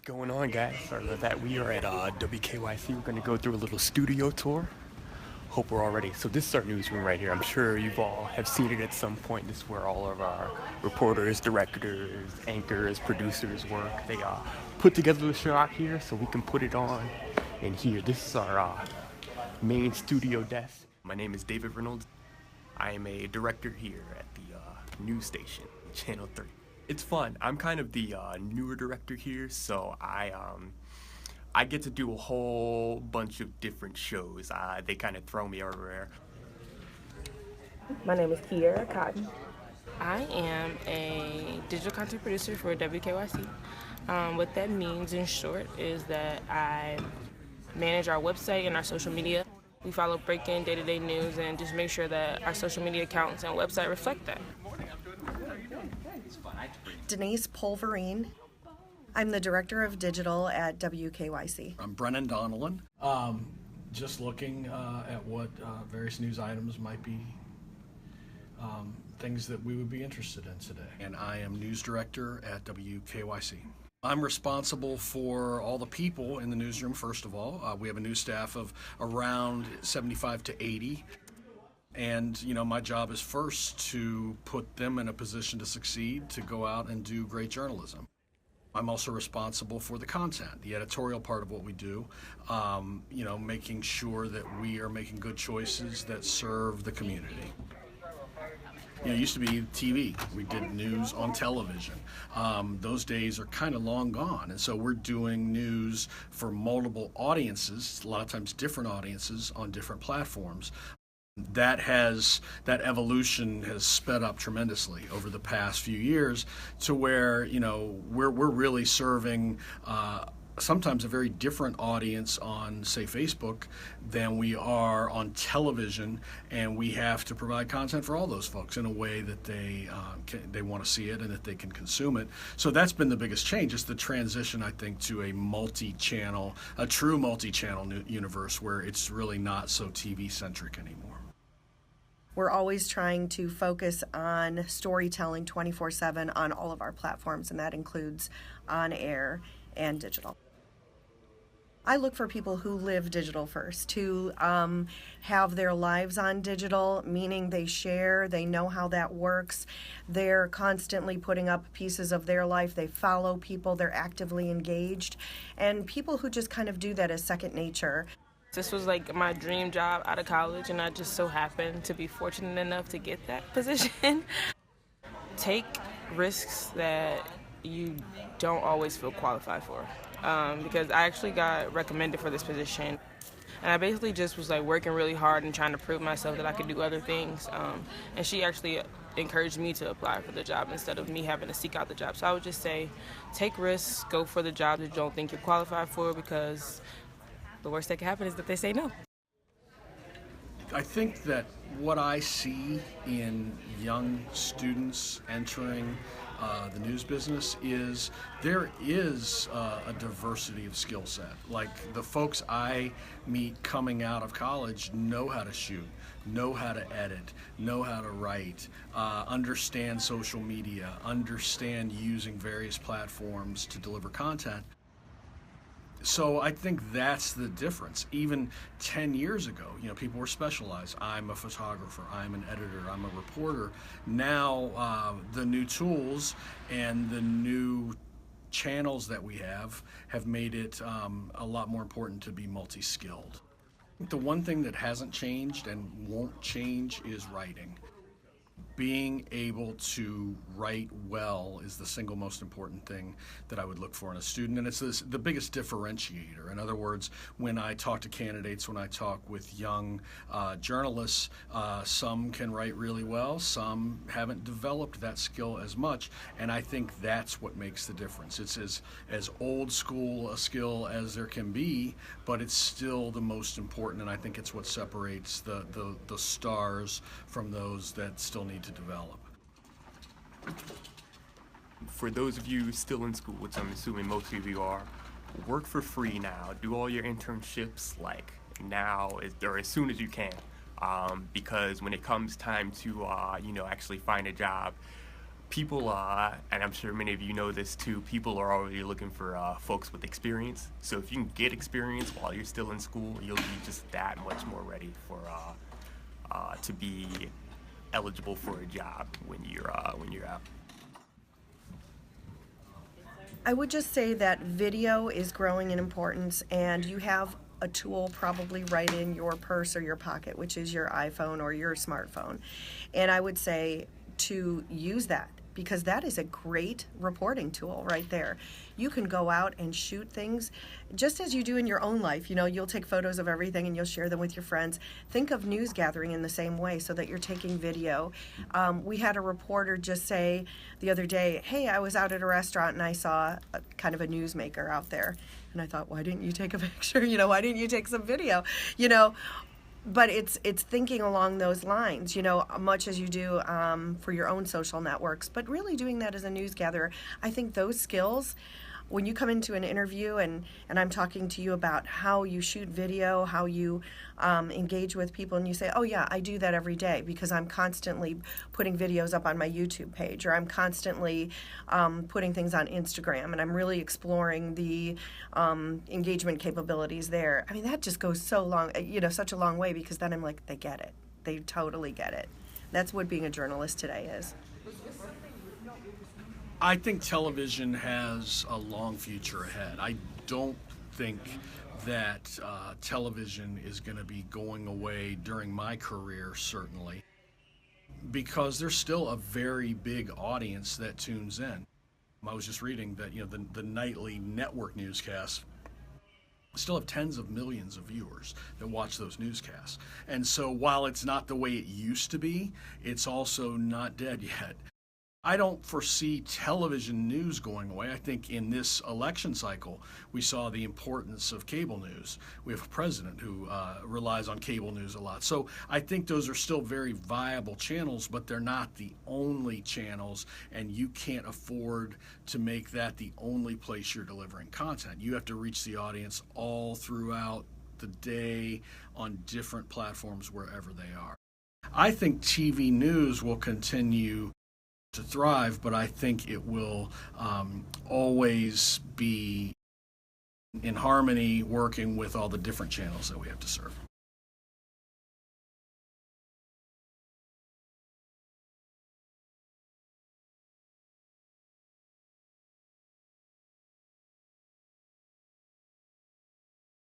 Going on, guys? Sorry about that. We are at WKYC. We're going to go through a little studio tour. Hope we're all ready. So this is our newsroom right here. I'm sure you've all have seen it at some point. This is where all of our reporters, directors, anchors, producers work. They put together the show out here so we can put it on in here. This is our main studio desk. My name is David Reynolds. I am a director here at the news station, Channel 3. It's fun. I'm kind of the newer director here, so I get to do a whole bunch of different shows. They kind of throw me everywhere. My name is Kiera Cotton. I am a digital content producer for WKYC. What that means in short is that I manage our website and our social media. We follow breaking day-to-day news and just make sure that our social media accounts and website reflect that. Denise Polverine. I'm the Director of Digital at WKYC. I'm Brennan Donnellan. Just looking at what various news items might be things that we would be interested in today. And I am News Director at WKYC. I'm responsible for all the people in the newsroom, first of all. We have a news staff of around 75 to 80. And, my job is first to put them in a position to succeed, to go out and do great journalism. I'm also responsible for the content, the editorial part of what we do, making sure that we are making good choices that serve the community. It used to be TV. We did news on television. Those days are kind of long gone, and so we're doing news for multiple audiences, a lot of times different audiences on different platforms. That evolution has sped up tremendously over the past few years to where, we're really serving sometimes a very different audience on, say, Facebook than we are on television, and we have to provide content for all those folks in a way that they want to see it and that they can consume it. So that's been the biggest change, is the transition, I think, to a true multi-channel universe where it's really not so TV-centric anymore. We're always trying to focus on storytelling 24/7 on all of our platforms, and that includes on air and digital. I look for people who live digital first, who have their lives on digital, meaning they share, they know how that works. They're constantly putting up pieces of their life. They follow people. They're actively engaged. And people who just kind of do that as second nature. This was like my dream job out of college, and I just so happened to be fortunate enough to get that position. Take risks that you don't always feel qualified for. Because I actually got recommended for this position. And I basically just was like working really hard and trying to prove myself that I could do other things. And she actually encouraged me to apply for the job instead of me having to seek out the job. So I would just say, take risks, go for the job that you don't think you're qualified for, because the worst that can happen is that they say no. I think that what I see in young students entering the news business is there is a diversity of skill set. Like the folks I meet coming out of college know how to shoot, know how to edit, know how to write, understand social media, understand using various platforms to deliver content. So I think that's the difference. Even 10 years ago, people were specialized. I'm a photographer, I'm an editor, I'm a reporter. Now, the new tools and the new channels that we have made it a lot more important to be multi-skilled. The one thing that hasn't changed and won't change is writing. Being able to write well is the single most important thing that I would look for in a student, and it's the biggest differentiator. In other words, when I talk to candidates, when I talk with young journalists, some can write really well, some haven't developed that skill as much, and I think that's what makes the difference. It's as old school a skill as there can be, but it's still the most important, and I think it's what separates the stars from those that still need to develop. For those of you still in school, which I'm assuming most of you are, work for free now. Do all your internships like now or as soon as you can, because when it comes time to actually find a job, people, and I'm sure many of you know this too, people are already looking for folks with experience. So if you can get experience while you're still in school, you'll be just that much more ready for to be eligible for a job when you're out. I would just say that video is growing in importance, and you have a tool probably right in your purse or your pocket, which is your iPhone or your smartphone. And I would say to use that, because that is a great reporting tool right there. You can go out and shoot things just as you do in your own life. You know, you'll take photos of everything and you'll share them with your friends. Think of news gathering in the same way, so that you're taking video. We had a reporter just say the other day, hey, I was out at a restaurant and I saw kind of a newsmaker out there. And I thought, why didn't you take a picture? You know, why didn't you take some video? You know, but it's thinking along those lines, you know, much as you do for your own social networks, but really doing that as a news gatherer. I think those skills, when you come into an interview and I'm talking to you about how you shoot video, how you engage with people, and you say, oh yeah, I do that every day because I'm constantly putting videos up on my YouTube page, or I'm constantly putting things on Instagram, and I'm really exploring the engagement capabilities there. I mean, that just goes so long, you know, such a long way, because then I'm like, they get it. They totally get it. That's what being a journalist today is. I think television has a long future ahead. I don't think that television is going to be going away during my career, certainly, because there's still a very big audience that tunes in. I was just reading that, you know, the nightly network newscasts still have tens of millions of viewers that watch those newscasts. And so while it's not the way it used to be, it's also not dead yet. I don't foresee television news going away. I think in this election cycle, we saw the importance of cable news. We have a president who relies on cable news a lot. So I think those are still very viable channels, but they're not the only channels, and you can't afford to make that the only place you're delivering content. You have to reach the audience all throughout the day on different platforms wherever they are. I think TV news will continue to thrive, but I think it will always be in harmony, working with all the different channels that we have to serve.